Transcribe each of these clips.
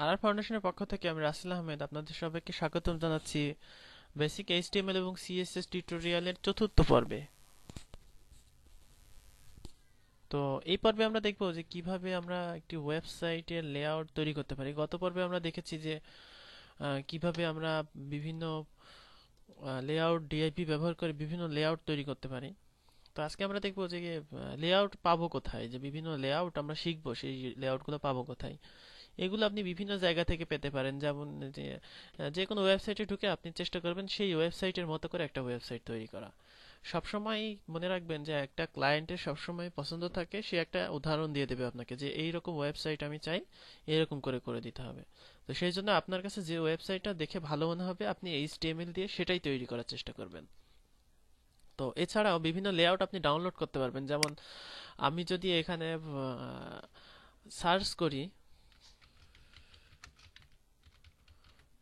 আর ফাউন্ডেশনের পক্ষ থেকে আমি রাসেল আহমেদ আপনাদের সবাইকে স্বাগতম জানাচ্ছি বেসিক এইচটিএমএল এবং সিএসএস টিউটোরিয়ালের চতুর্থ পর্বে। তো এই পর্বে আমরা দেখব যে কিভাবে আমরা একটি ওয়েবসাইটের লেআউট তৈরি করতে পারি। গত পর্বে আমরা দেখেছি যে কিভাবে আমরা বিভিন্ন লেআউট ডিআইপি ব্যবহার করে বিভিন্ন লেআউট তৈরি করতে পারি। তো আজকে আমরা দেখব যে লেআউট পাবো কোথায়, যে বিভিন্ন লেআউট আমরা শিখবো সেই লেআউটগুলো পাবো কোথায়। এগুলো আপনি বিভিন্ন জায়গা থেকে পেতে পারেন, যেমন যে যে কোনো ওয়েবসাইটে ঢুকে আপনি চেষ্টা করবেন সেই ওয়েবসাইটের মতো করে একটা ওয়েবসাইট তৈরি করা। সবসময় মনে রাখবেন যে একটা ক্লায়েন্টের সবসময় পছন্দ থাকে, সে একটা উদাহরণ দিয়ে দেবে আপনাকে যে এইরকম ওয়েবসাইট আমি চাই, এরকম করে করে দিতে হবে। তো সেই জন্য আপনার কাছে যে ওয়েবসাইটটা দেখে ভালো মনে হবে আপনি এইচটিএমএল দিয়ে সেটাই তৈরি করার চেষ্টা করবেন। তো এছাড়াও বিভিন্ন লেআউট আপনি ডাউনলোড করতে পারবেন, যেমন আমি যদি এখানে সার্চ করি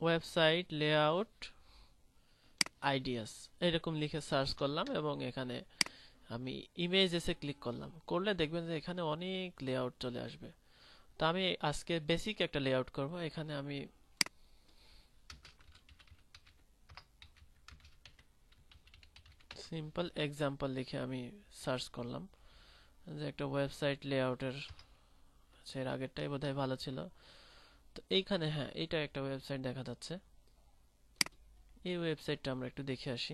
ওয়েবসাইট লেআউট আইডিয়াস, এরকম লিখে সার্চ করলাম এবং এখানে আমি ইমেজেসে ক্লিক করলাম, করলে দেখবেন যে এখানে অনেক লেআউট চলে আসবে। তো আমি আজকে বেসিক একটা লেআউট করব। এখানে আমি সিম্পল এক্সাম্পল লিখে আমি সার্চ করলাম যে একটা ওয়েবসাইট লেআউটের, এর আগেরটাই বোধহয় ভালো ছিল। তো এইখানে হ্যাঁ, এইটা একটা ওয়েবসাইট দেখা যাচ্ছে। এই ওয়েবসাইটটা আমরা একটু দেখে আসি।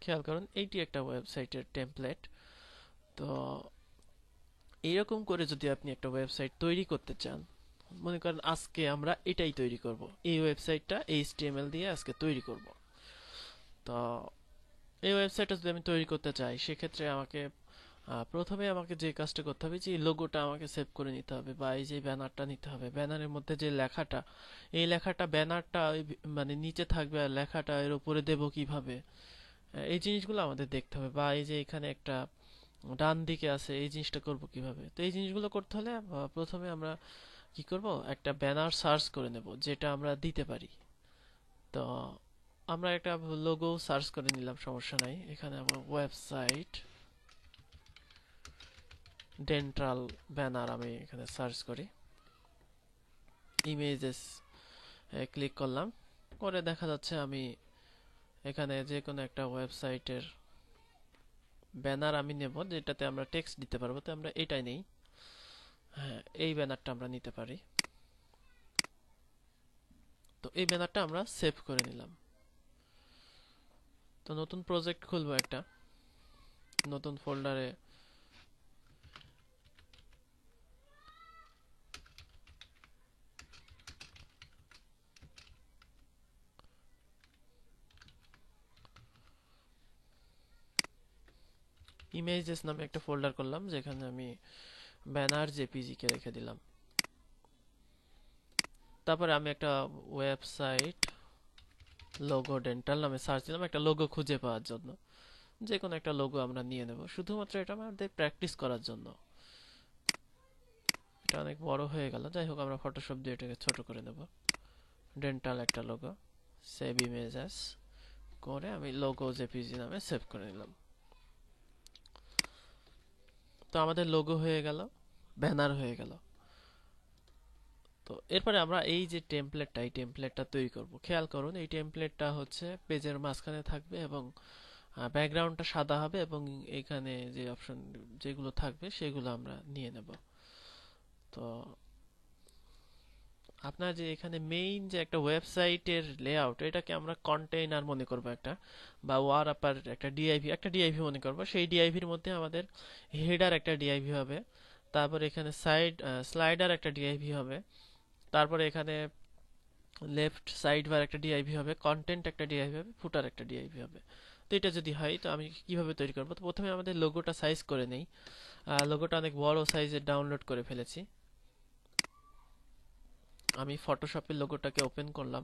খেয়াল করুন, এইটি একটা ওয়েবসাইটের টেমপ্লেট। তো এইরকম করে যদি আপনি একটা ওয়েবসাইট তৈরি করতে চান, মনে করেন আজকে আমরা এটাই তৈরি করব, এই ওয়েবসাইটটা এইচটিএমএল দিয়ে আজকে তৈরি করব। তো এই ওয়েবসাইটটা যদি আমি তৈরি করতে চাই, সেক্ষেত্রে আমাকে প্রথমে আমাকে যে কাজটা করতে হবে, যে লোগোটা আমাকে সেভ করে নিতে হবে, বা এই যে ব্যানারটা নিতে হবে। ব্যানারের মধ্যে যে লেখাটা, এই লেখাটা ব্যানারটা মানে নিচে থাকবে, আর লেখাটা এর উপরে দেব কিভাবে, এই জিনিসগুলো আমাদের দেখতে হবে। বা এই যে এখানে একটা ডান দিকে আছে, এই জিনিসটা করব কিভাবে। তো এই জিনিসগুলো করতে হলে প্রথমে আমরা কি করব, একটা ব্যানার সার্চ করে নেব যেটা আমরা দিতে পারি। তো আমরা একটা লোগো সার্চ করে নিলাম, সমস্যা নাই। এখানে আমরা ওয়েবসাইট ডেন্টাল ব্যানার আমি এখানে সার্চ করি, ইমেজেস ক্লিক করলাম, করে দেখা যাচ্ছে আমি এখানে যে কোনো একটা ওয়েবসাইটের ব্যানার আমি নেব যেটাতে আমরা টেক্সট দিতে পারবো। তো আমরা এটাই নেই, হ্যাঁ এই ব্যানারটা আমরা নিতে পারি। তো এই ব্যানারটা আমরা সেভ করে নিলাম। তো নতুন প্রজেক্ট খুলবো একটা, নতুন ফোল্ডারে ইমেজেস নামে একটা ফোল্ডার করলাম, যেখানে আমি ব্যানার জেপিজি কে রেখে দিলাম। তারপরে আমি একটা ওয়েবসাইট লোগো ডেন্টাল নামে সার্চ দিলাম একটা লোগো খুঁজে পাওয়ার জন্য। যে কোনো একটা লোগো আমরা নিয়ে নেব, শুধুমাত্র এটা আমাদের প্র্যাকটিস করার জন্য। এটা অনেক বড় হয়ে গেল, যাই হোক আমরা ফটোশপ দিয়ে এটাকে ছোট করে নেব। ডেন্টাল একটা লোগো, সেভ ইমেজ অ্যাজ করে আমি লোগো জেপিজি নামে সেভ করে নিলাম। তো আমাদের লোগো হয়ে গেল, ব্যানার হয়ে গেল। তো এরপরে আমরা এই যে টেমপ্লেটটা, এই টেমপ্লেটটা তৈরি করব। খেয়াল করুন, এই টেমপ্লেটটা হচ্ছে পেজের মাঝখানে থাকবে এবং ব্যাকগ্রাউন্ডটা সাদা হবে, এবং এখানে যে অপশন যেগুলো থাকবে সেগুলো আমরা নিয়ে নেব। তো আপনার যে এখানে মেইন যে একটা ওয়েবসাইটের লেআউট, এটাকে আমরা কন্টেইনার মনে করব একটা, বা ওয়ার আপার একটা ডিআইভি মনে করব। সেই ডিআইভির মধ্যে আমাদের হেডার একটা ডিআইভি হবে, তারপর এখানে স্লাইডার একটা ডিআইভি হবে, তারপরে এখানে লেফট সাইড বার একটা ডিআইভি হবে, কন্টেন্ট একটা ডিআইভি হবে, ফুটার একটা ডিআইভি হবে। তো এটা যদি হয়, তো আমি কিভাবে তৈরি করব? তো প্রথমে আমাদের লোগোটা সাইজ করে নেই। লোগোটা অনেক বড় সাইজের ডাউনলোড করে ফেলেছি। আমি ফটোশপের লোগোটাকে ওপেন করলাম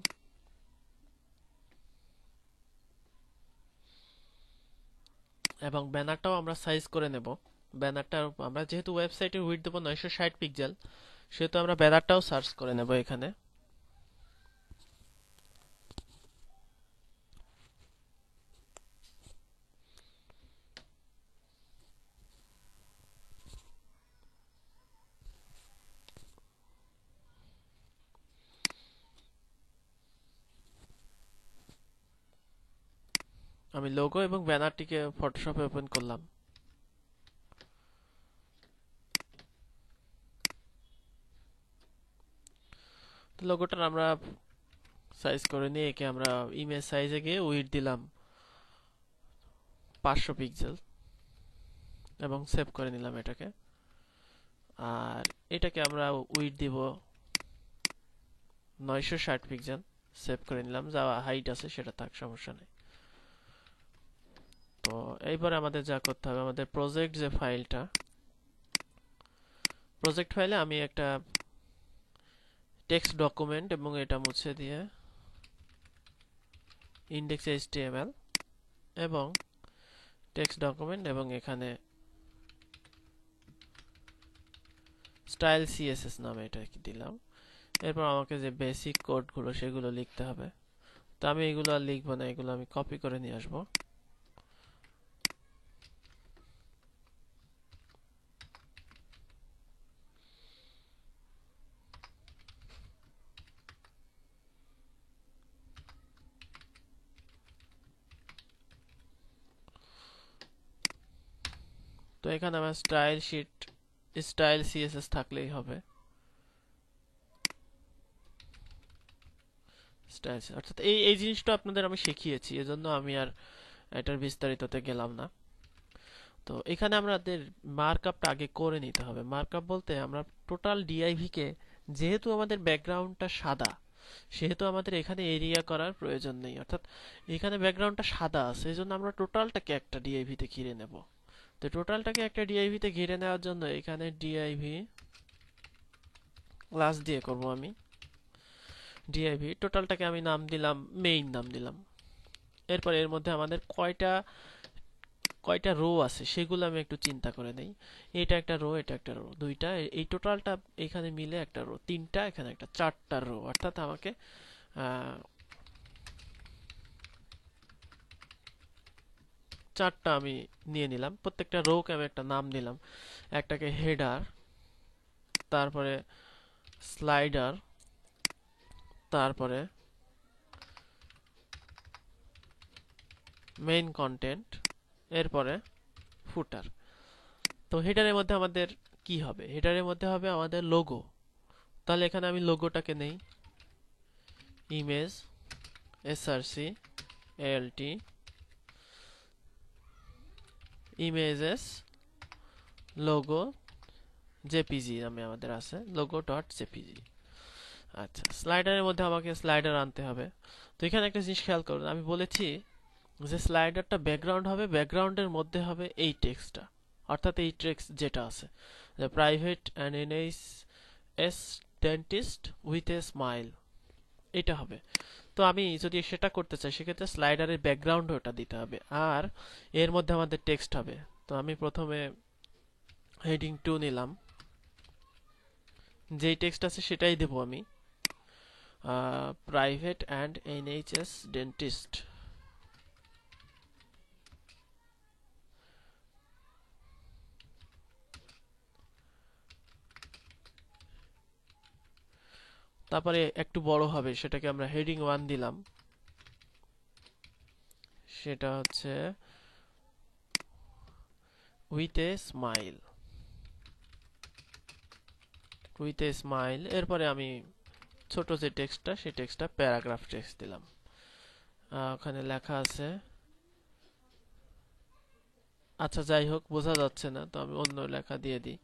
এবং ব্যানারটাও আমরা সাইজ করে নেব। ব্যানারটা আমরা যেহেতু ওয়েবসাইটের উইডথ দেবো 960 পিক্সেল, সেহেতু আমরা ব্যানারটাও সার্চ করে নেব এখানে। আমি লোগো এবং ব্যানারটিকে ফটোশপে ওপেন করলাম। লোগোটার আমরা সাইজ করে নিয়ে একে আমরা ইমেজ সাইজে গিয়ে উইডথ দিলাম 500 পিক্সেল এবং সেভ করে নিলাম এটাকে। আর এটাকে আমরা উইডথ দিব 960 পিক্সেল, সেভ করে নিলাম। যা হাইট আছে সেটা থাক, সমস্যা নেই। তো এইবার আমাদের যা করতে হবে, আমাদের প্রজেক্ট যে ফাইলটা, প্রজেক্ট ফাইলে আমি একটা টেক্সট ডকুমেন্ট এবং এটা মুছে দিয়ে index.html এবং টেক্সট ডকুমেন্ট এবং এখানে স্টাইল সিএসএস নামে এটা দিলাম। এরপর আমাকে যে বেসিক কোডগুলো সেগুলো লিখতে হবে। তো আমি এগুলো আর লিখবো না, এগুলো আমি কপি করে নিয়ে আসবো। তো এখানে আমার স্টাইল সিএসএস থাকলেই হবে। স্টাইল অর্থাৎ এই জিনিসটা আপনাদের আমি শিখিয়েছি, এজন্য আমি আর এটার বিস্তারিততে গেলাম না। তো এখানে আমাদের মার্কআপটা আগে করে নিতে হবে। মার্কআপ বলতে আমরা টোটাল ডিআইভি কে, যেহেতু আমাদের ব্যাকগ্রাউন্ডটা সাদা, সেহেতু আমাদের এখানে এরিয়া করার প্রয়োজন নেই। অর্থাৎ এখানে ব্যাকগ্রাউন্ডটা সাদা আছে, এজন্য আমরা টোটালটাকে একটা ডিআইভি তে ঘিরে নেব। তো টোটালটাকে একটা ডিআইভি তে ঘিরে নেওয়ার জন্য এখানে ডিআইভি ক্লাস দিয়ে করব আমি। ডিআইভি টোটালটাকে আমি নাম দিলাম, মেইন নাম দিলাম। এরপর এর মধ্যে আমাদের কয়টা রো আছে সেগুলো আমি একটু চিন্তা করে নেই। এটা একটা রো, এটা একটা রো, দুইটা, এই টোটালটা এখানে মিলে একটা রো, তিনটা, এখানে একটা, চারটা রো। অর্থাৎ আমাকে চারটা আমি নিয়ে নিলাম। প্রত্যেকটা রোকে আমি একটা নাম দিলাম। একটাকে হেডার, তারপরে স্লাইডার, তারপরে মেইন কন্টেন্ট, এরপরে ফুটার। তো হেডারের মধ্যে আমাদের কি হবে? হেডারের মধ্যে হবে আমাদের লোগো। তাহলে এখানে আমি লোগোটাকে নেই, image src alt images logo JPG নামে আমাদের আছে, লোগো ডট জেপিজি। আচ্ছা, স্লাইডারের মধ্যে আমাকে স্লাইডার আনতে হবে। তো এখানে একটা জিনিস খেয়াল করুন, আমি বলেছি যে স্লাইডারটা ব্যাকগ্রাউন্ড হবে, ব্যাকগ্রাউন্ডের মধ্যে হবে এই টেক্সটটা, অর্থাৎ এই টেক্সট যেটা আছে, যে private and NHS dentist with a smile, এটা হবে। তো আমি যদি সেটা করতে চাই সেক্ষেত্রে স্লাইডারের ব্যাকগ্রাউন্ড ওটা দিতে হবে, আর এর মধ্যে আমাদের টেক্সট হবে। তো আমি প্রথমে হেডিং 2 নিলাম, যেই টেক্সট আছে সেটাই দেব আমি, প্রাইভেট অ্যান্ড এনএইচএস ডেন্টিস্ট। তারপরে একটু বড় হবে, সেটাকে আমরা হেডিং 1 দিলাম। সেটা হচ্ছে with a smile, with a smile. এরপরে আমি ছোট যে টেক্সটটা, সেই টেক্সটটা প্যারাগ্রাফ টেক্সট দিলাম। ওখানে লেখা আছে, আচ্ছা যাই হোক, বোঝা যাচ্ছে না, তো আমি অন্য লেখা দিয়ে দিই।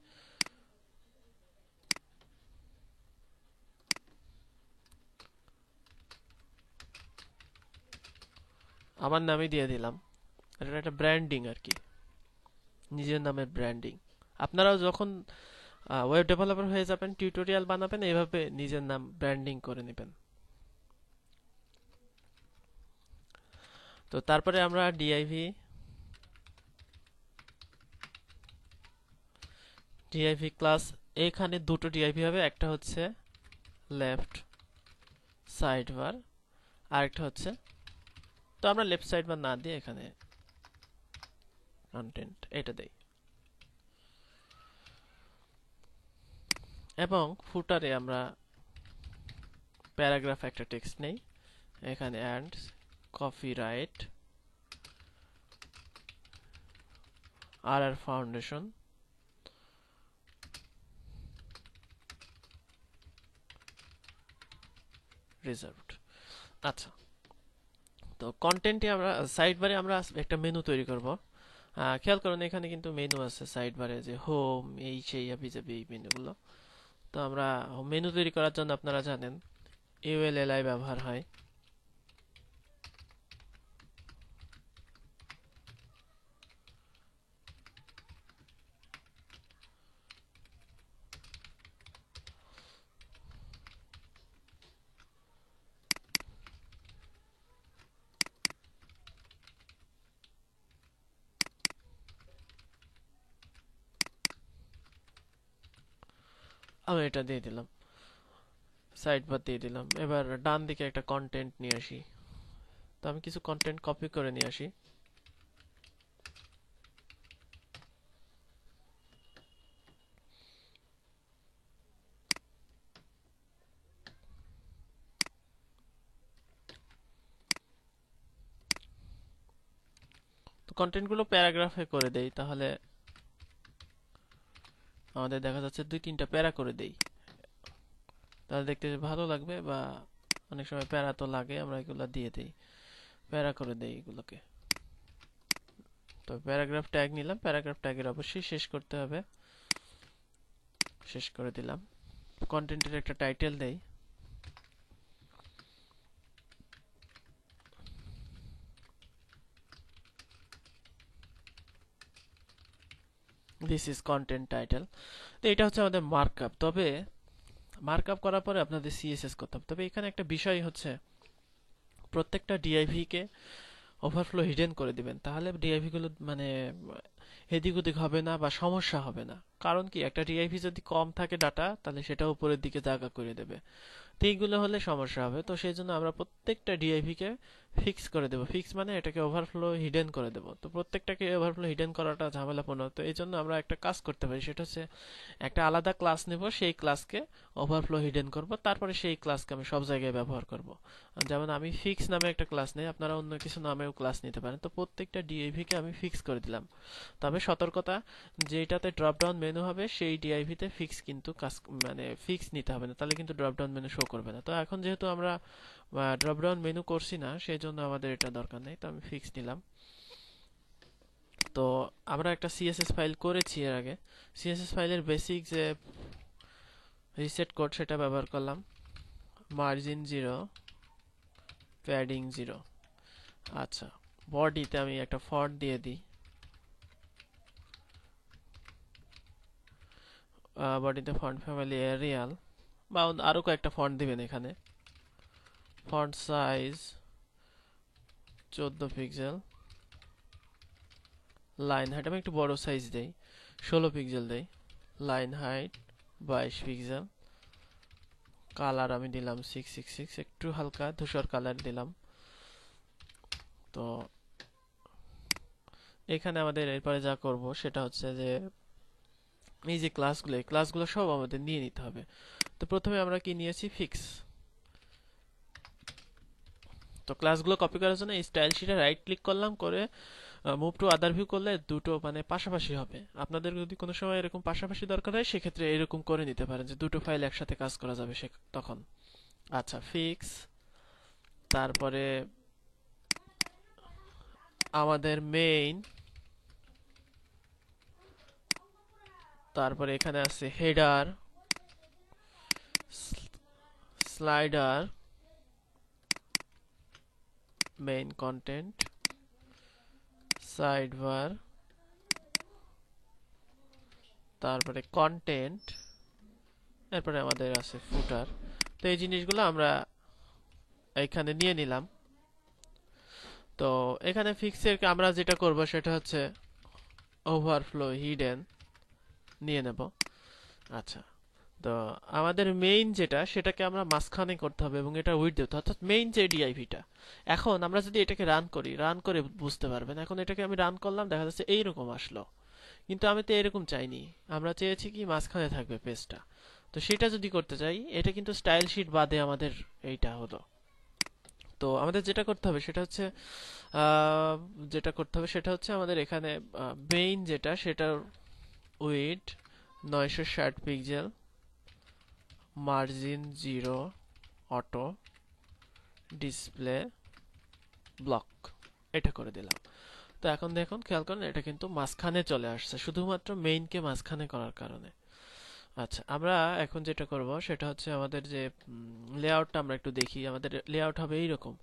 আমার নামই দিয়ে দিলাম। এটা একটা ব্র্যান্ডিং আর কি, নিজের নামের ব্র্যান্ডিং। আপনারাও যখন ওয়েব ডেভেলপার হয়ে যাবেন, টিউটোরিয়াল বানাবেন, এইভাবে নিজের নাম ব্র্যান্ডিং করে নেবেন। তো তারপরে আমরা ডিআইভি ক্লাস, এখানে দুটো ডিআইভি হবে, একটা হচ্ছে লেফট সাইড বার, আরেকটা হচ্ছে, তো আমরা লেফট সাইড বার না দিয়ে এখানে কন্টেন্ট এটা দেই। এবং ফুটারে আমরা প্যারাগ্রাফ একটা টেক্সট নেই, এখানে অ্যান্ড কপিরাইট আর ফাউন্ডেশন রিজার্ভড। আচ্ছা, তো কন্টেন্টে আমরা সাইড বারে আমরা একটা মেনু তৈরি করব। খেয়াল করুন এখানে কিন্তু মেনু আছে সাইড বারে, যে হোম এই সেই হাবিজাবি এই মেনুগুলো। তো আমরা মেনু তৈরি করার জন্য আপনারা জানেন ইউএলএলআই ব্যবহার হয়। আমি এটা দিয়ে দিলাম, সাইড বার দিয়ে দিলাম। এবার ডান দিকে একটা কন্টেন্ট নিয়ে আসি। তো আমি কিছু কন্টেন্ট কপি করে নিয়ে আসি। তো কন্টেন্ট গুলো প্যারাগ্রাফে করে দেই, তাহলে আমাদের দেখা যাচ্ছে 2-3টা প্যারা করে দেই, তাহলে দেখতে ভালো লাগবে। বা অনেক সময় প্যারা তো লাগে, আমরা এগুলো দিয়ে দেই, প্যারা করে দেই এগুলোকে। তো প্যারাগ্রাফ ট্যাগ নিলাম, প্যারাগ্রাফ ট্যাগের অবশ্যই শেষ করতে হবে, শেষ করে দিলাম। কন্টেন্টের একটা টাইটেল দেই, দিস ইজ কন্টেন্ট টাইটেল। তো এটা হচ্ছে আমাদের মার্কআপ। তবে মার্কআপ করার পরে আপনাদের সিএসএস করতে হবে। তবে এখানে একটা বিষয় হচ্ছে, প্রত্যেকটা ডিআইভি কে ওভারফ্লো হিডেন করে দিবেন, তাহলে ডিআইভি গুলো মানে এদিক ওদিক হবে না বা সমস্যা হবে না। কারণ কি, একটা ডিআইভি যদি কম থাকে ডাটা, তাহলে সেটা উপরের দিকে জায়গা করে দেবে। তো এইগুলো হলে সমস্যা হবে। তো সেই জন্য আমরা প্রত্যেকটা ডিআইভি কে ফিক্স করে দেবো। ফিক্স মানে এটাকে ওভারফ্লো হিডেন করে দেবো। তো প্রত্যেকটাকে ওভারফ্লো হিডেন করাটা ঝামেলাপূর্ণ। তো এই জন্য আমরা একটা কাজ করতে পারি, সেটা হচ্ছে একটা আলাদা ক্লাস নেব, সেই ক্লাসকে ওভারফ্লো হিডেন করব, তারপরে সেই ক্লাসকে আমি সব জায়গায় ব্যবহার করব। যেমন আমি ফিক্স নামে একটা ক্লাস নেই, আপনারা অন্য কিছু নামেও ক্লাস নিতে পারেন। তো প্রত্যেকটা ডিআইভি কে আমি ফিক্স করে দিলাম। তবে সতর্কতা, যেটাতে ড্রপ ডাউন মেনু হবে সেই ডিআইভি তে ফিক্স কিন্তু কাজ মানে ফিক্স নিতে হবে না, তাহলে কিন্তু ড্রপ ডাউন মেনু শো করবে না। তো এখন যেহেতু আমরা ড্রপ ডাউন মেনু করছি না, সেই জন্য আমাদের এটা দরকার নেই। তো আমি ফিক্স নিলাম। তো আমরা একটা সিএসএস ফাইল করেছি এর আগে। সিএসএস ফাইলের বেসিক যে রিসেট কোড সেটা ব্যবহার করলাম, মার্জিন 0, প্যাডিং 0। আচ্ছা, বডিতে আমি একটা ফন্ট দিয়ে দিই, বডিতে ফন্ট ফ্যামিলি এরিয়াল, বা আরো কয়েকটা ফন্ট দিবেন এখানে। Font size 14 pixel, line height আমি একটু বড় সাইজ দেই, 16 পিক্সেল দেই, লাইন হাইট 22 পিক্সেল, কালার আমি দিলাম 666, একটু হালকা ধূসর কালার দিলাম। তো এখানে আমাদের এরপরে যা করব সেটা হচ্ছে যে এই যে ক্লাসগুলো, এই ক্লাসগুলো সব আমাদের নিয়ে নিতে হবে। তো প্রথমে আমরা কি নিয়েছি, ফিক্স। তো ক্লাসগুলো কপি করার জন্য এই স্টাইল শিটে রাইট ক্লিক করলাম, করে মুভ টু আদার ভিউ করলে দুটো মানে পাশাপাশি হবে। আপনাদের যদি কোনো সময় এরকম পাশাপাশি দরকার হয়, সেক্ষেত্রে এরকম করে নিতে পারেন যে দুটো ফাইল একসাথে কাজ করা যাবে তখন। আচ্ছা, ফিক্স, তারপরে আমাদের মেইন, তারপরে এখানে আছে header, slider, main content, sidebar, তারপরে কন্টেন্ট, এরপরে আমাদের আছে ফুটার। তো এই জিনিসগুলো আমরা এখানে নিয়ে নিলাম। তো এখানে ফিক্সের আমরা যেটা করব সেটা হচ্ছে ওভারফ্লো হিডেন নিয়ে নেব। আচ্ছা, তো আমাদের মেইন যেটা, সেটাকে আমরা মাঝখানে করতে হবে এবং এটা উইডথ দিতে, অর্থাৎ মেইন যে ডিআইভিটা। এখন আমরা যদি এটাকে রান করি, রান করে বুঝতে পারবেন। এখন এটাকে আমি রান করলাম, দেখা যাচ্ছে এইরকম আসলো, কিন্তু আমি তো এরকম চাইনি, আমরা চেয়েছি কি মাঝখানে থাকবে পেজটা। তো সেটা যদি করতে চাই, এটা কিন্তু স্টাইল শিট বাদে আমাদের এইটা হলো। তো আমাদের যেটা করতে হবে সেটা হচ্ছে আহ, আমাদের এখানে মেইন যেটা সেটার weed 960 pixel, margin 0, auto, display, block, এটা করে দিলাম। তো এখন দেখুন, খেয়াল করেন এটা কিন্তু মাঝখানে চলে আসছে শুধুমাত্র মেইনকে মাঝখানে করার কারণে। আচ্ছা, আমরা এখন যেটা করব সেটা হচ্ছে আমাদের যে লেআউটটা আমরা একটু দেখি। আমাদের লেআউট হবে এইরকম,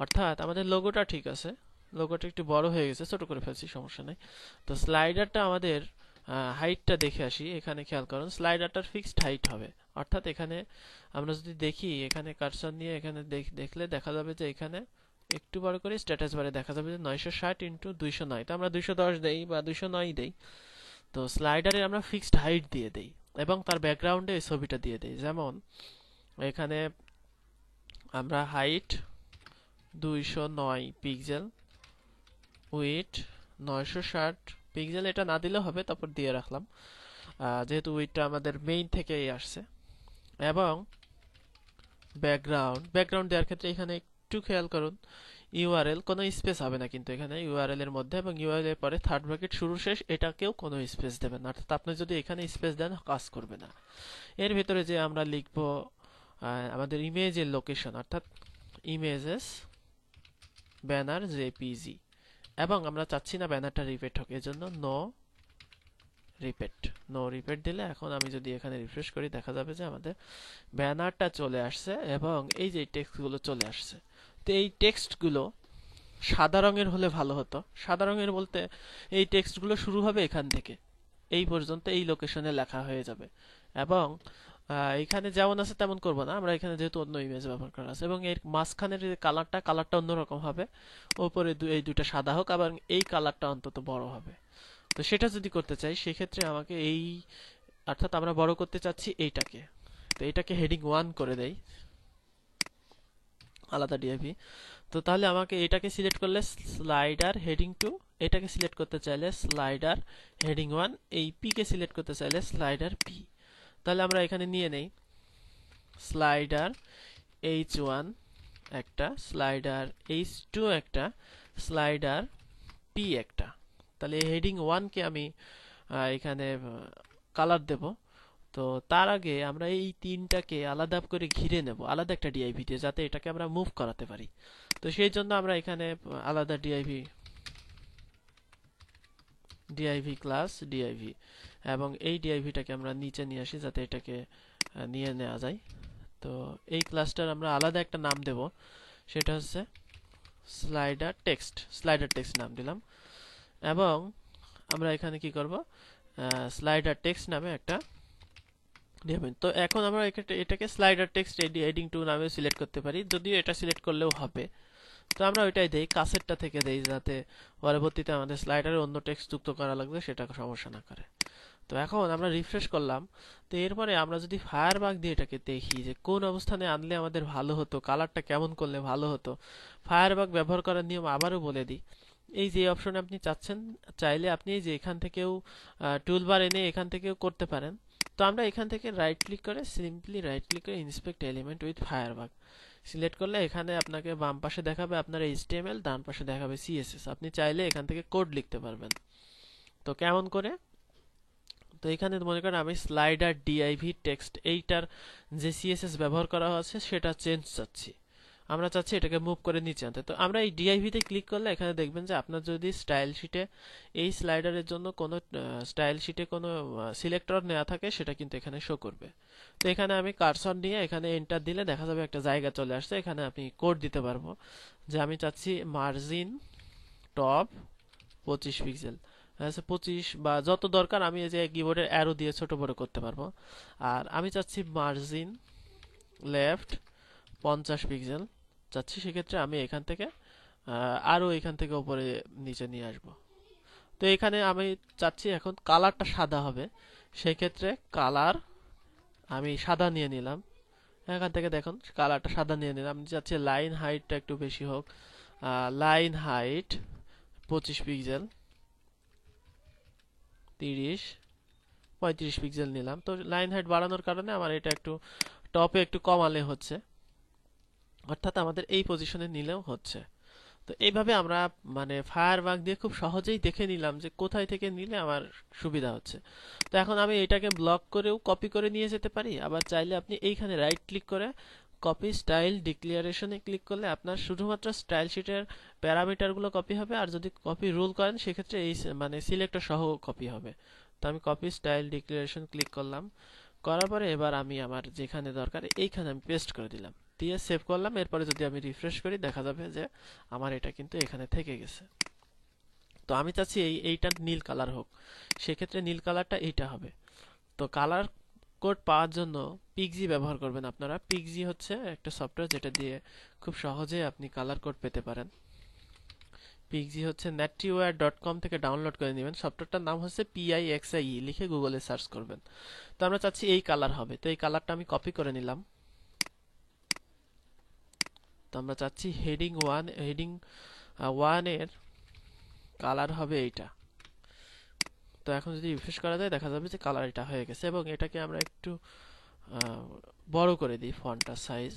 অর্থাৎ আমাদের লোগোটা ঠিক আছে, লোগোটা একটু বড় হয়ে গেছে, ছোট করে ফেলছি, সমস্যা নেই। তো স্লাইডারটা আমাদের হাইটটা দেখে আসি। এখানে খেয়াল করুন, স্লাইডারটার ফিক্সড হাইট হবে, অর্থাৎ এখানে আমরা যদি দেখি, এখানে কার্সর নিয়ে এখানে দেখলে দেখা যাবে যে এখানে একটু বড় করে স্ট্যাটাস বারে দেখা যাবে যে 960 ইন্টু 209। তো আমরা 210 দেই বা 209 দেই। তো স্লাইডারে আমরা ফিক্সড হাইট দিয়ে দেই এবং তার ব্যাকগ্রাউন্ডে এই ছবিটা দিয়ে দেই। যেমন এখানে আমরা হাইট 209 পিক্সেল, উইডথ 960 পিক্সেল, এটা না দিলেও হবে, তারপর দিয়ে রাখলাম যেহেতু উইডথটা আমাদের মেইন থেকেই আসছে। এবং ব্যাকগ্রাউন্ড দেওয়ার ক্ষেত্রে এখানে একটু খেয়াল করুন, ইউআরএল কোনো স্পেস হবে না কিন্তু এখানে ইউআরএল এর মধ্যে, এবং ইউআরএল এর পরে থার্ড ব্র্যাকেট শুরু শেষ এটাকেও কোনো স্পেস দেবেন না, অর্থাৎ আপনি যদি এখানে স্পেস দেন কাজ করবে না। এর ভিতরে যে আমরা লিখব আমাদের ইমেজের লোকেশন, অর্থাৎ ইমেজেস ব্যানার জেপিজি, এবং আমরা চাচ্ছি না ব্যানারটা রিপিট হোক, এজন্য নো রিপিট দিলে এখন আমি যদি এখানে রিফ্রেশ করি দেখা যাবে যে আমাদের ব্যানারটা চলে আসছে এবং এই যে টেক্সটগুলো চলে আসছে। তো এই টেক্সটগুলো সাদা রঙের হলে ভালো হতো। সাদা রঙের বলতে এই টেক্সটগুলো শুরু হবে এখান থেকে, এই পর্যন্ত এই লোকেশনে লেখা হয়ে যাবে। এবং এখানে যেমন আছে তেমন করব না, আমরা এখানে যেহেতু অন্য ইমেজ ব্যবহার করা আছে, এবং এর মাঝখানের যে কালারটা অন্যরকম হবে, ওপরে এই দুইটা সাদা হোক, এবং এই কালারটা অন্তত বড় হবে। তো সেটা যদি করতে চাই সেক্ষেত্রে আমাকে অর্থাৎ আমরা বড় করতে চাচ্ছি এইটাকে, তো এটাকে হেডিং 1 করে দেই, আলাদা ডিআইভি। তো তাহলে আমাকে এটাকে সিলেক্ট করলে স্লাইডার হেডিং 2, এটাকে সিলেক্ট করতে চাইলে স্লাইডার হেডিং 1, এই পি কে সিলেক্ট করতে চাইলে স্লাইডার পি। তাহলে আমরা এখানে নিয়ে নেই স্লাইডার H1 একটা, স্লাইডার H2 একটা, স্লাইডার পি একটা। তাহলে হেডিং 1 কে আমি এখানে কালার দেব। তো তার আগে আমরা এই তিনটাকে আলাদা করে ঘিরে নেব আলাদা একটা ডিআইভি দিয়ে, যাতে এটাকে আমরা মুভ করাতে পারি। তো সেই জন্য আমরা এখানে আলাদা ডিআইভি ক্লাস ডিআইভি, এবং এই ডিআইভিটাকে আমরা নিচে নিয়ে আসি যাতে এটাকে নিয়ে নেওয়া যায়। তো এই ক্লাসটার আমরা আলাদা একটা নাম দেব, সেটা হচ্ছে স্লাইডার টেক্সট নাম দিলাম। এবং আমরা এখানে কি করব, স্লাইডার টেক্সট নামে একটা দেবেন। তো এখন আমরা এটাকে স্লাইডার টেক্সট হেডিং 2 নামে সিলেক্ট করতে পারি, যদিও এটা সিলেক্ট করলেও হবে। তো আমরা ওইটাই দেই, কাছেরটা থেকে দেই, যাতে পরবর্তীতে আমাদের স্লাইডারে অন্য টেক্সট যুক্ত করা লাগবে সেটা সমস্যা না করে। তো এখন আমরা রিফ্রেশ করলাম। তো এরপরে আমরা যদি ফায়ারবাগ দিয়ে এটাকে দেখি যে কোন অবস্থানে আনলে আমাদের ভালো হতো, কালারটা কেমন করলে ভালো হতো, ফায়ারবাগ ব্যবহার করার নিয়ম আবারও বলে দিই। এই যে অপশনে আপনি চাইলে আপনি যে এখান থেকেও টুলবার এনে এখান থেকেও করতে পারেন। তো আমরা এখান থেকে সিম্পলি রাইট ক্লিক করে inspect element with Firebug select করলে এখানে আপনাকে বাম পাশে দেখাবে আপনার এইচটিএমএল, ডান পাশে দেখাবে সিএসএস। আপনি চাইলে এখান থেকে কোড লিখতে পারবেন। তো কেমন করে, তো এখানে মনে করেন আমি স্লাইডার ডিআইভি টেক্সট এইটার যে সিএসএস ব্যবহার করা হচ্ছে সেটা চেঞ্জ চাচ্ছি, আমরা চাচ্ছি এটাকে মুভ করে নিচে আনতে। তো আমরা এই ডিআইভি তে ক্লিক করলে এখানে দেখবেন যে আপনার যদি স্টাইল শিটে এই স্লাইডারের জন্য কোনো স্টাইল শিটে কোনো সিলেক্টর নেওয়া থাকে সেটা কিন্তু এখানে শো করবে। তো এখানে আমি কার্সর নিয়ে এখানে এন্টার দিলে দেখা যাবে একটা জায়গা চলে আসছে, এখানে আপনি কোড দিতে পারবো যে আমি চাচ্ছি মার্জিন টপ 25 পিক্সেল, 25 বা যত দরকার আমি এই যে কিবোর্ডের অ্যারো দিয়ে ছোট বড় করতে পারবো। আর আমি চাচ্ছি মার্জিন লেফট 50 পিক্সেল চাচ্ছি, সেক্ষেত্রে আমি এখান থেকে আরো এখান থেকে উপরে নিচে নিয়ে আসব। তো এখানে আমি চাচ্ছি এখন কালারটা সাদা হবে, সেক্ষেত্রে কালার আমি সাদা নিয়ে নিলাম। এখান থেকে দেখুন কালারটা সাদা নিয়ে নিলাম। আমি চাচ্ছি লাইন হাইটটা একটু বেশি হোক, লাইন হাইট 25 পিক্সেল, 30 35 পিক্সেল নিলাম। তো লাইন হাইট বাড়ানোর কারণে আমার এটা একটু টপে একটু কমালে হচ্ছে। অর্থাৎ আমাদের এই পজিশনে নিলেও হচ্ছে। তো এইভাবে আমরা মানে ফায়ারবাগ দিয়ে খুব সহজেই দেখে নিলাম যে কোথায় থেকে নিলে আমার সুবিধা হচ্ছে। তো এখন আমি এটাকে ব্লক করেও কপি করে নিয়ে যেতে পারি, আবার চাইলে আপনি এইখানে রাইট ক্লিক করে কপি স্টাইল ডিক্লারেশনে ক্লিক করলে আপনার শুধুমাত্র স্টাইল শিটের প্যারামিটারগুলো কপি হবে, আর যদি কপি রুল করেন সেক্ষেত্রে এই মানে সিলেক্টর সহ কপি হবে। তো আমি কপি স্টাইল ডিক্লারেশন ক্লিক করলাম, করার পরে এবার আমি আমার যেখানে দরকার এইখানে আমি পেস্ট করে দিলাম, দিয়ে সেভ করলাম। এরপরে যদি আমি রিফ্রেশ করি দেখা যাবে যে আমার এটা কিন্তু এখানে থেকে গেছে। তো আমি চাচ্ছি এইটা নীল কালার হোক, সেক্ষেত্রে নীল কালারটা এইটা হবে। তো কালার কোড পাওয়ার জন্য পিক্সি ব্যবহার করবেন আপনারা। পিক্সি হচ্ছে একটা সফটওয়্যার যেটা দিয়ে খুব সহজে আপনি কালার কোড পেতে পারেন। পিক্সি হচ্ছে netriware.com থেকে ডাউনলোড করে নেবেন। সফটওয়্যারটার নাম হচ্ছে PIXIE, লিখে গুগলে সার্চ করবেন। তো আমরা চাচ্ছি এই কালার হবে, তো এই কালারটা আমি কপি করে নিলাম। তো আমরা চাচ্ছি হেডিং 1 এর কালার হবে এইটা। তো এখন যদি রিফ্রেশ করা যায় দেখা যাবে যে কালার এটা হয়ে গেছে, এবং এটাকে আমরা একটু বড় করে দিই। Font size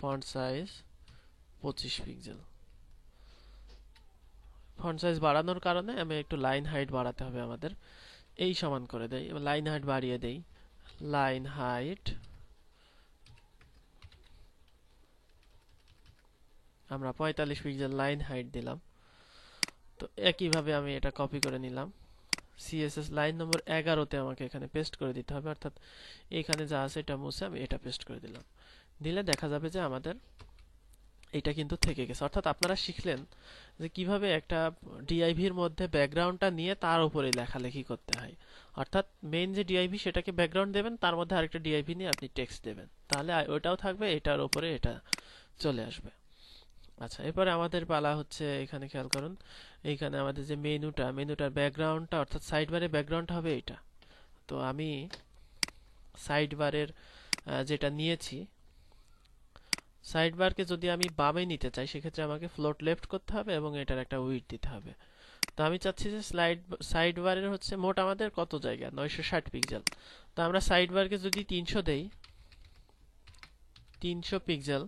25 pixel. Font size বাড়ানোর কারণে আমি একটু লাইন হাইট বাড়াতে হবে আমাদের। এই সমান করে দেই, লাইন হাইট বাড়িয়ে দেই। লাইন হাইট আমরা 45 পিক্সেল লাইন হাইট দিলাম। তো একইভাবে আমি এটা কপি করে নিলাম। সিএসএস লাইন নম্বর 11-তে আমাকে এখানে পেস্ট করে দিতে হবে, অর্থাৎ এখানে যা আছে এটা মুছে আমি এটা পেস্ট করে দিলাম। দিলে দেখা যাবে যে আমাদের এটা কিন্তু থেকে গেছে। অর্থাৎ আপনারা শিখলেন যে কিভাবে একটা ডিআইভির মধ্যে ব্যাকগ্রাউন্ডটা নিয়ে তার উপরে লেখালেখি করতে হয়। অর্থাৎ মেইন যে ডিআইভি সেটাকে ব্যাকগ্রাউন্ড দেবেন, তার মধ্যে আরেকটা ডিআইভি নিয়ে আপনি টেক্সট দেবেন, তাহলে ওটাও থাকবে, এটার উপরে এটা চলে আসবে। আচ্ছা, এরপরে আমাদের পালা হচ্ছে এখানে খেয়াল করুন, এইখানে আমাদের যে মেনুটার ব্যাকগ্রাউন্ডটা অর্থাৎ সাইড বারের ব্যাকগ্রাউন্ড হবে এটা। তো আমি সাইড বারের যেটা নিয়েছি, সাইড বারকে যদি আমি বামে নিতে চাই সেক্ষেত্রে আমাকে ফ্লোট লেফট করতে হবে এবং এটার একটা উইডথ দিতে হবে। তো আমি চাচ্ছি যে সাইড বারের হচ্ছে মোট আমাদের কত জায়গা, 960 পিক্সেল। তো আমরা সাইড বারকে যদি 300 দেই, 300 পিক্সেল,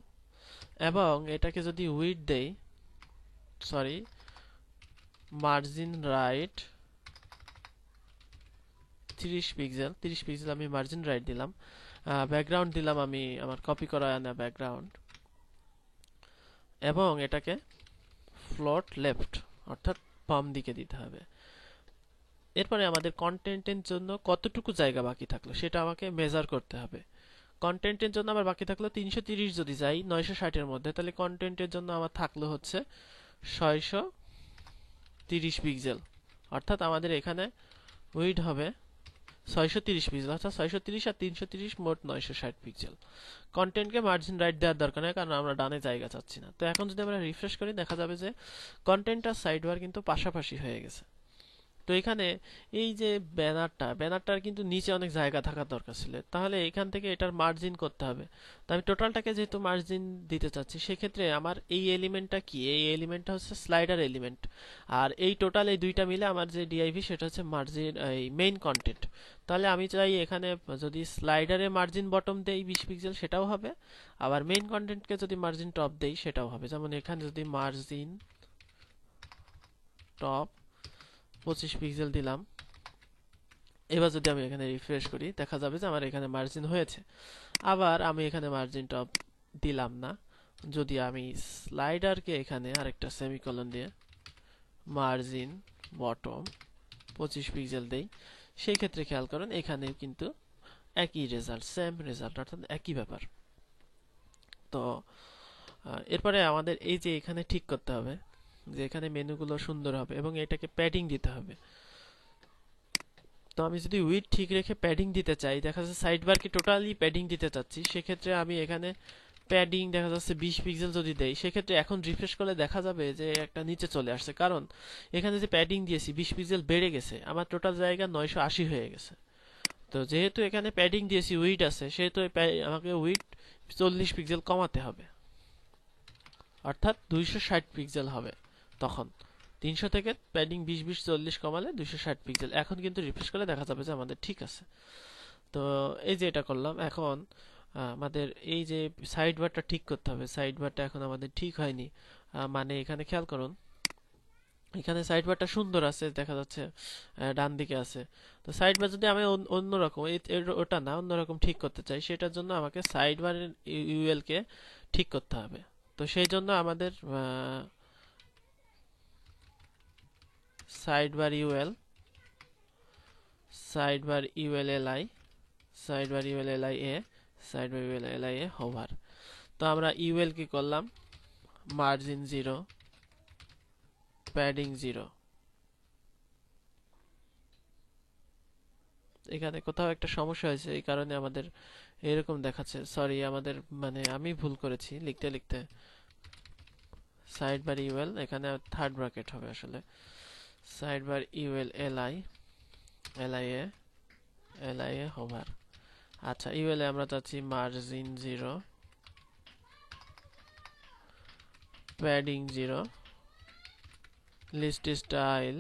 এবং এটাকে যদি উইডথ দেই, sorry margin right 30 pixel, 30 pixel আমি মার্জিন রাইট দিলাম। ব্যাকগ্রাউন্ড দিলাম আমি আমার কপি করা আনা ব্যাকগ্রাউন্ড, এবং এটাকে ফ্লোট লেফট অর্থাৎ বাম দিকে দিতে হবে। এরপরে আমাদের কন্টেন্টের জন্য কতটুকু জায়গা বাকি থাকলো সেটা আমাকে মেজার করতে হবে। কন্টেন্টের জন্য আমার বাকি থাকলো 330, যদি যাই 960 এর মধ্যে, তাহলে কন্টেন্টের জন্য আমার থাকলো হচ্ছে 630 পিক্সেল। অর্থাৎ আমাদের এখানে উইড হবে 630 পিক্সেল, অর্থাৎ 630 আর 330 মোট 960 পিক্সেল। কন্টেন্টকে মার্জিন রাইট দেওয়ার দরকার নেই, কারণ আমরা ডানে জায়গা চাচ্ছি না। তো এখন যদি আমরা রিফ্রেশ করি দেখা যাবে যে কন্টেন্ট আর সাইড বার কিন্তু পাশাপাশি হয়ে গেছে। তো এখানে এই যে ব্যানারটার কিন্তু নিচে অনেক জায়গা থাকার দরকার ছিল, তাহলে এখান থেকে এটার মার্জিন করতে হবে। তো আমি টোটালটাকে যেহেতু মার্জিন দিতে চাচ্ছি, সেক্ষেত্রে আমার এই এলিমেন্টটা কি, এই এলিমেন্টটা হচ্ছে স্লাইডার এলিমেন্ট, আর এই টোটাল এই দুইটা মিলে আমার যে ডিআইভি সেটা হচ্ছে মার্জিন এই মেইন কন্টেন্ট। তাহলে আমি চাই এখানে যদি স্লাইডারে মার্জিন বটম দেই 20 পিক্সেল সেটাও হবে, আবার মেইন কন্টেন্টকে যদি মার্জিন টপ দেই সেটাও হবে। যেমন এখানে যদি মার্জিন টপ 25 পিক্সেল দিলাম, এবার যদি আমি এখানে রিফ্রেশ করি দেখা যাবে যে আমার এখানে মার্জিন হয়েছে। আবার আমি এখানে মার্জিন টপ দিলাম না, যদি আমি স্লাইডারকে এখানে আরেকটা সেমিকোলন দিয়ে মার্জিন বটম 25 পিক্সেল দেই, সেই ক্ষেত্রে খেয়াল করুন এখানে কিন্তু একই রেজাল্ট, সেম রেজাল্ট, অর্থাৎ একই ব্যাপার। তো এরপরে আমাদের এই যে এখানে ঠিক করতে হবে যে এখানে মেনুগুলো সুন্দর হবে এবং এটাকে প্যাডিং দিতে হবে। তো আমি যদি উইডথ ঠিক রেখে প্যাডিং দিতে চাই, দেখা যাচ্ছে সাইড বারকে টোটালি প্যাডিং দিতে চাচ্ছি, সেক্ষেত্রে আমি এখানে প্যাডিং দেখা যাচ্ছে 20 পিক্সেল যদি দেই, সেক্ষেত্রে এখন রিফ্রেশ করলে দেখা যাবে যে একটা নিচে চলে আসছে, কারণ এখানে যে প্যাডিং দিয়েছি 20 পিক্সেল বেড়ে গেছে, আমার টোটাল জায়গা 980 হয়ে গেছে। তো যেহেতু এখানে প্যাডিং দিয়েছি উইডথ আছে, সেহেতু আমাকে উইডথ 40 পিক্সেল কমাতে হবে, অর্থাৎ 260 পিক্সেল হবে। তখন 300 থেকে প্যাডিং 20-20-40 কমালে 260 পিক্সেল। এখন কিন্তু রিফ্রেশ করলে দেখা যাবে যে আমাদের ঠিক আছে। তো এই যে এটা করলাম। এখন আমাদের এই যে সাইড বারটা ঠিক করতে হবে। সাইড বারটা এখন আমাদের ঠিক হয়নি। মানে এখানে খেয়াল করুন, এখানে সাইড বারটা সুন্দর আছে দেখা যাচ্ছে, ডান দিকে আছে। তো সাইড বার যদি আমি অন্যরকম ওটা না অন্যরকম ঠিক করতে চাই, সেটার জন্য আমাকে সাইড বারের ইউএল কে ঠিক করতে হবে। তো সেই জন্য আমাদের sidebar UL, sidebar UL LI, sidebar UL LI a, sidebar UL LI a hover. তো আমরা ইউএল কি করলাম, মার্জিন 0, প্যাডিং 0। এখানে কোথাও একটা সমস্যা হয়েছে, এই কারণে আমাদের এরকম দেখাচ্ছে। সরি, আমাদের মানে আমি ভুল করেছি লিখতে লিখতে। সাইড বার ইউএল, এখানে থার্ড ব্র্যাকেট হবে আসলে। Sidebar UL LI, LI a, LI a hover. আচ্ছা, ইউএল এ আমরা চাচ্ছি margin 0, padding 0, list style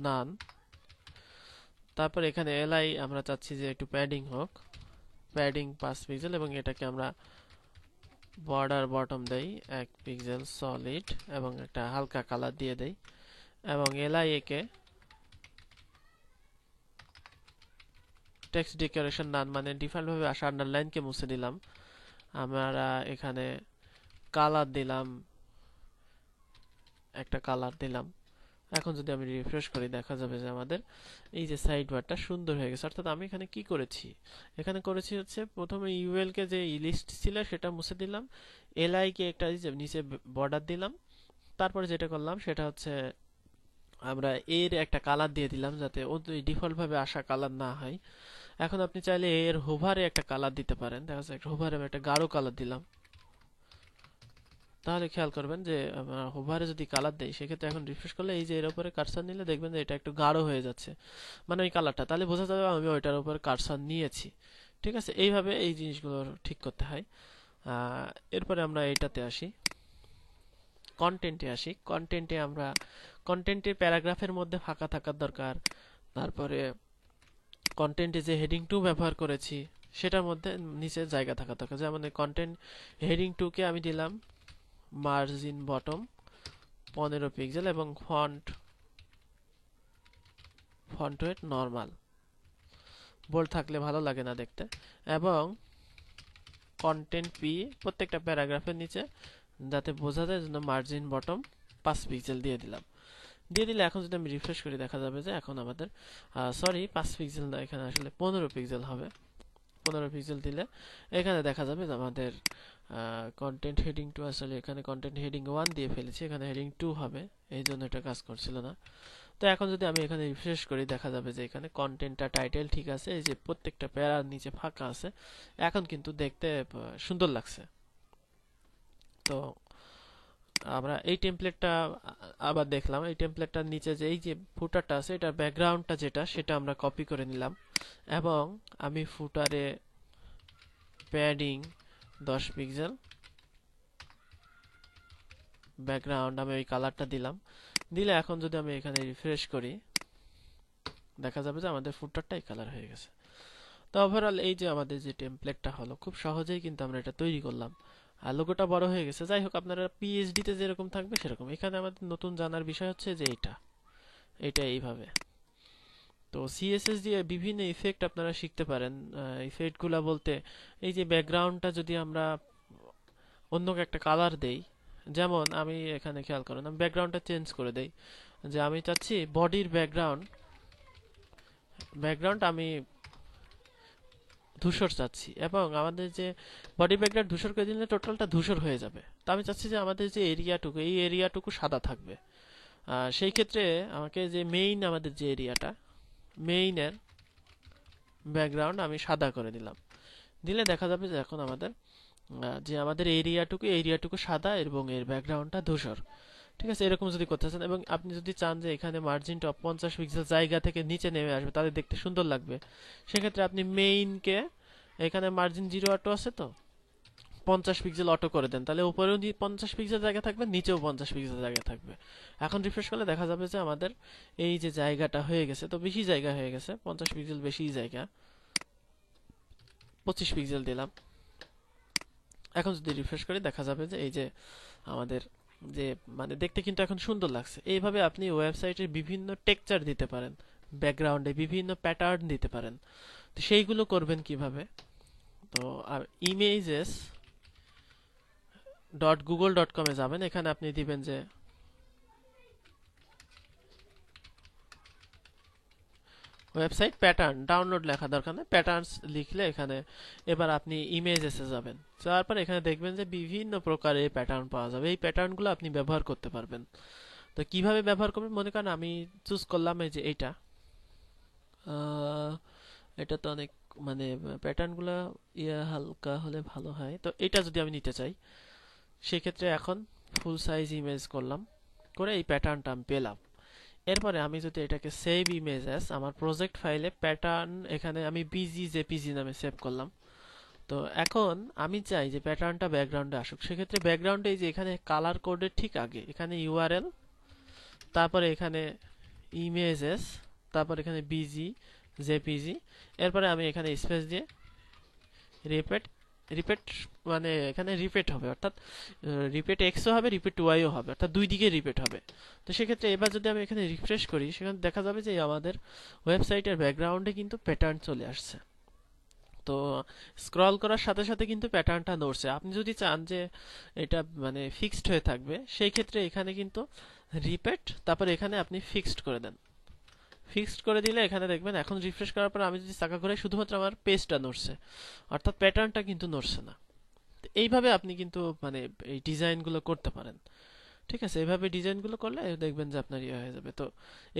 none. তারপর এখানে এলআই আমরা চাচ্ছি যে একটু প্যাডিং হোক, প্যাডিং 5 পিক্সেল, এবং এটাকে আমরা বর্ডার বটম দেই 1 পিক্সেল সলিড এবং একটা হালকা কালার দিয়ে দেই। এবং এলআই কে টেক্সট ডেকোরেশন নান, মানে ডিফল্ট ভাবে আসা আন্ডারলাইন কে মুছে দিলাম। আমরা এখানে কালার দিলাম, একটা কালার দিলাম। এখন যদি আমি রিফ্রেশ করি দেখা যাবে যে আমাদের এই যে সাইড বারটা সুন্দর হয়ে গেছে। অর্থাৎ আমি এখানে কি করেছি, এখানে করেছি হচ্ছে প্রথমে ইউএল কে যে লিস্ট ছিল সেটা মুছে দিলাম, এলআই কে একটা নিচে বর্ডার দিলাম। তারপরে যেটা করলাম সেটা হচ্ছে আমরা এর একটা কালার দিয়ে দিলাম, যাতে ও ডিফল্ট ভাবে আসা কালার না হয়। এখন আপনি চাইলে এর হোভারে একটা কালার দিতে পারেন। দেখা যাচ্ছে হোভারে আমি একটা গাঢ় কালার দিলাম। তাহলে খেয়াল করবেন যে আমরা হোভারে যদি কালার দেই, সেক্ষেত্রে এখন রিফ্রেশ করলে এই যে এর উপরে কার্সার নিলে দেখবেন যে এটা একটু গাঢ় হয়ে যাচ্ছে, মানে ওই কালারটা। তাহলে বোঝা যাবে আমি ওইটার উপর কার্সার নিয়েছি। ঠিক আছে, এইভাবে এই জিনিসগুলো ঠিক করতে হয়। এরপরে আমরা এটাতে আসি, কন্টেন্টে আসি। কন্টেন্টে আমরা কন্টেন্টের প্যারাগ্রাফের মধ্যে ফাঁকা থাকার দরকার। তারপরে কন্টেন্টে যে হেডিং 2 ব্যবহার করেছি সেটার মধ্যে নিচে জায়গা থাকা দরকার। যেমন কন্টেন্ট হেডিং 2 কে আমি দিলাম মার্জিন বটম 15 পিক্সেল এবং ফন্ট ওয়েট নরমাল। বোল্ড থাকলে ভালো লাগে না দেখতে। এবং কন্টেন্ট পি প্রত্যেকটা প্যারাগ্রাফের নিচে যাতে বোঝা যায় জন্য মার্জিন বটম 5 পিক্সেল দিয়ে দিলাম। দিয়ে দিলে এখন যদি আমি রিফ্রেশ করি দেখা যাবে যে এখন আমাদের সরি 5 পিক্সেল না, এখানে আসলে 15 পিক্সেল হবে। 15 পিক্সেল দিলে এখানে দেখা যাবে যে আমাদের কন্টেন্ট হেডিং 2, আসলে এখানে কন্টেন্ট হেডিং 1 দিয়ে ফেলেছি, এখানে হেডিং 2 হবে, এই জন্য এটা কাজ করছিল না। তো এখন যদি আমি এখানে রিফ্রেশ করি দেখা যাবে যে এখানে কন্টেন্টটা টাইটেল ঠিক আছে, এই যে প্রত্যেকটা প্যারার নিচে ফাঁকা আছে। এখন কিন্তু দেখতে সুন্দর লাগছে। তো আমরা এই টেমপ্লেটটা আবার দেখলাম, এই টেমপ্লেটটার নিচে যে এই যে ফুটারটা আছে এটার ব্যাকগ্রাউন্ডটা যেটা সেটা আমরা কপি করে নিলাম। এবং আমি ফুটারে প্যাডিং 10 পিক্সেল, ব্যাকগ্রাউন্ড আমি ওই কালারটা দিলাম। দিলে এখন যদি আমি এখানে রিফ্রেশ করি দেখা যাবে যে আমাদের ফুটারটা এই কালার হয়ে গেছে। তো ওভারঅল এই যে আমাদের যে টেমপ্লেটটা হলো, খুব সহজেই কিন্তু আমরা এটা তৈরি করলাম। আর লোগোটা বড় হয়ে গেছে। যাই হোক, আপনারা পিএইচডি তে যেরকম থাকবে সেরকম। এখানে আমাদের নতুন জানার বিষয় হচ্ছে যে এটা এইভাবে। তো সিএসএস দিয়ে বিভিন্ন ইফেক্ট আপনারা শিখতে পারেন। ইফেক্টগুলা বলতে এই যে ব্যাকগ্রাউন্ডটা যদি আমরা অন্য একটা কালার দেই, যেমন আমি এখানে খেয়াল করেন আমি ব্যাকগ্রাউন্ডটা চেঞ্জ করে দেই, যে আমি চাচ্ছি বডির ব্যাকগ্রাউন্ড আমি ধূসর চাচ্ছি, এবং আমাদের যে বডি ব্যাকগ্রাউন্ড ধূসর করে দিলে টোটালটা ধূসর হয়ে যাবে। তো আমি চাচ্ছি যে আমাদের যে এরিয়াটুকু, এই এরিয়াটুকু সাদা থাকবে। সেই ক্ষেত্রে আমাকে যে আমাদের যে এরিয়াটা, মেইনের ব্যাকগ্রাউন্ড আমি সাদা করে দিলাম। দিলে দেখা যাবে যে এখন আমাদের এরিয়াটুকু সাদা এবং এর ব্যাকগ্রাউন্ডটা ধূসর। ঠিক আছে, এরকম যদি করতে চান, এবং আপনি যদি চান যে এখানে মার্জিনটা 50 পিক্সেল জায়গা থেকে নিচে নেমে আসবে, তাহলে দেখতে সুন্দর লাগবে, সেক্ষেত্রে আপনি মেইনকে এখানে মার্জিন 0 অটো আছে তো 50 পিক্সেল অটো করে দেন, তাহলে উপরেও 50 পিক্সেল জায়গা থাকবে, নিচেও 50 পিক্সেল জায়গা থাকবে। এখন রিফ্রেশ করলে দেখা যাবে যে আমাদের এই যে জায়গাটা হয়ে গেছে, তো বেশি জায়গা হয়ে গেছে, 50 পিক্সেল বেশি জায়গা, 25 পিক্সেল দিলাম। এখন যদি রিফ্রেশ করি দেখা যাবে যে এই যে আমাদের যে মানে দেখতে কিন্তু এখন সুন্দর লাগছে। এইভাবে আপনি ওয়েবসাইটের বিভিন্ন টেক্সচার দিতে পারেন, ব্যাকগ্রাউন্ডে বিভিন্ন প্যাটার্ন দিতে পারেন। তো সেইগুলো করবেন কিভাবে? তো ইমেজেস ডট গুগল ডট কমে যাবেন, এখানে আপনি দিবেন যে ওয়েবসাইট প্যাটার্ন ডাউনলোড লেখা দরকার নেই, প্যাটার্নস লিখলে এখানে এবার আপনি ইমেজেসে যাবেন। যাওয়ার পর এখানে দেখবেন যে বিভিন্ন প্রকারের প্যাটার্ন পাওয়া যাবে। এই প্যাটার্নগুলো আপনি ব্যবহার করতে পারবেন। তো কিভাবে ব্যবহার করবেন? মনে করেন আমি চুজ করলাম এই যে এইটা, আহ, এটা তো অনেক মানে প্যাটার্নগুলো হালকা হলে ভালো হয়। তো এটা যদি আমি নিতে চাই সেক্ষেত্রে এখন ফুল সাইজ ইমেজ করলাম, করে এই প্যাটার্নটা আমি পেলাম। এরপরে আমি যদি এটাকে সেভ ইমেজ অ্যাজ আমার প্রজেক্ট ফাইলে প্যাটার্ন, এখানে আমি বিজি জেপিজি নামে সেভ করলাম। তো এখন আমি চাই যে প্যাটার্নটা ব্যাকগ্রাউন্ডে আসুক, সেক্ষেত্রে ব্যাকগ্রাউন্ডে এই যে এখানে কালার কোডের ঠিক আগে এখানে ইউআরএল, তারপরে এখানে ইমেজেস, তারপর এখানে বিজি জেপিজি, এরপরে আমি এখানে স্পেস দিয়ে রিপিট, রিপিট মানে এখানে রিপিট হবে, অর্থাৎ রিপিট এক্সও হবে রিপিট ওয়াইও হবে, অর্থাৎ দুই দিকে রিপিট হবে। তো সেক্ষেত্রে এবার যদি আমি এখানে রিফ্রেশ করি সেখানে দেখা যাবে যে আমাদের ওয়েবসাইটের ব্যাকগ্রাউন্ডে কিন্তু প্যাটার্ন চলে আসছে। তো স্ক্রল করার সাথে সাথে কিন্তু প্যাটার্নটা নড়ছে। আপনি যদি চান যে এটা মানে ফিক্সড হয়ে থাকবে সেই ক্ষেত্রে এখানে কিন্তু রিপিট, তারপর এখানে আপনি ফিক্সড করে দেন। ফিক্সড করে দিলে এখানে দেখবেন এখন রিফ্রেশ করার পর আমি যদি চাকা ঘুরাই শুধুমাত্র আমার পেজটা নড়ছে, অর্থাৎ প্যাটার্নটা কিন্তু নড়ছে না। তো এইভাবে আপনি কিন্তু মানে এই ডিজাইনগুলো করতে পারেন। ঠিক আছে, এইভাবে ডিজাইনগুলো করলে দেখবেন যে আপনার ইয়ে হয়ে যাবে। তো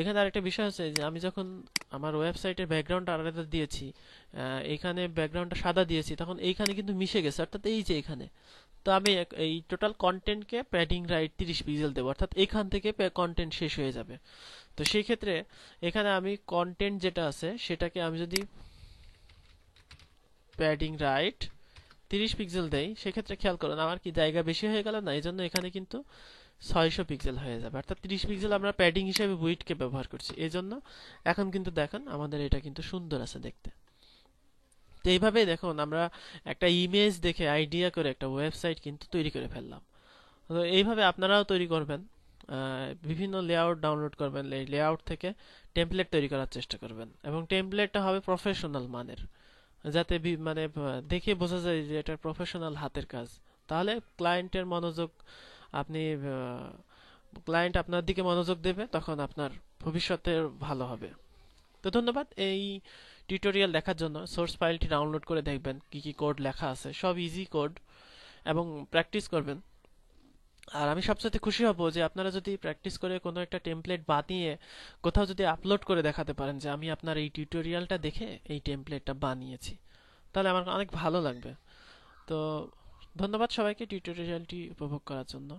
এখানে আরেকটা বিষয় আছে যে আমি যখন আমার ওয়েবসাইটের ব্যাকগ্রাউন্ডটা আলাদা দিয়েছি, এখানে ব্যাকগ্রাউন্ডটা সাদা দিয়েছি, তখন এইখানে কিন্তু মিশে গেছে, অর্থাৎ এই যে এখানে। তো আমি এই টোটাল কন্টেন্টকে প্যাডিং রাইট 30 পিক্সেল দেবো, অর্থাৎ এখান থেকে কন্টেন্ট শেষ হয়ে যাবে। তো সেই ক্ষেত্রে এখানে আমি কন্টেন্ট যেটা আছে সেটাকে আমি যদি প্যাডিং রাইট 30 পিক্সেল দেই সেক্ষেত্রে খেয়াল করুন আমার কি জায়গা বেশি হয়ে গেল না, এই জন্য এখানে কিন্তু 600 পিক্সেল হয়ে যাবে, অর্থাৎ 30 পিক্সেল আমরা প্যাডিং হিসেবে উইডথকে ব্যবহার করছি, এই জন্য এখন কিন্তু দেখেন আমাদের এটা কিন্তু সুন্দর আছে দেখতে। তো এইভাবেই দেখুন আমরা একটা ইমেজ দেখে আইডিয়া করে একটা ওয়েবসাইট কিন্তু তৈরি করে ফেললাম। তো এইভাবে আপনারাও তৈরি করবেন, বিভিন্ন লেআউট ডাউনলোড করবেন, এই লেআউট থেকে টেমপ্লেট তৈরি করার চেষ্টা করবেন, এবং টেমপ্লেটটা হবে প্রফেশনাল মানের, যাতে মানে দেখে বোঝা যায় যে এটা প্রফেশনাল হাতের কাজ। তাহলে ক্লায়েন্টের মনোযোগ আপনি ক্লায়েন্ট আপনার দিকে মনোযোগ দেবে, তখন আপনার ভবিষ্যতে ভালো হবে। তো ধন্যবাদ এই টিউটোরিয়াল দেখার জন্য। সোর্স ফাইলটি ডাউনলোড করে দেখবেন কি কি কোড লেখা আছে, সব ইজি কোড, এবং প্র্যাকটিস করবেন। আর আমি সবচেয়ে খুশি হব যে আপনারা যদি প্র্যাকটিস করে কোনো একটা টেমপ্লেট বানিয়ে কোথাও যদি আপলোড করে দেখাতে পারেন যে আমি আপনার এই টিউটোরিয়ালটা দেখে এই টেমপ্লেটটা বানিয়েছি, তাহলে আমার অনেক ভালো লাগবে। তো ধন্যবাদ সবাইকে টিউটোরিয়ালটি উপভোগ করার জন্য।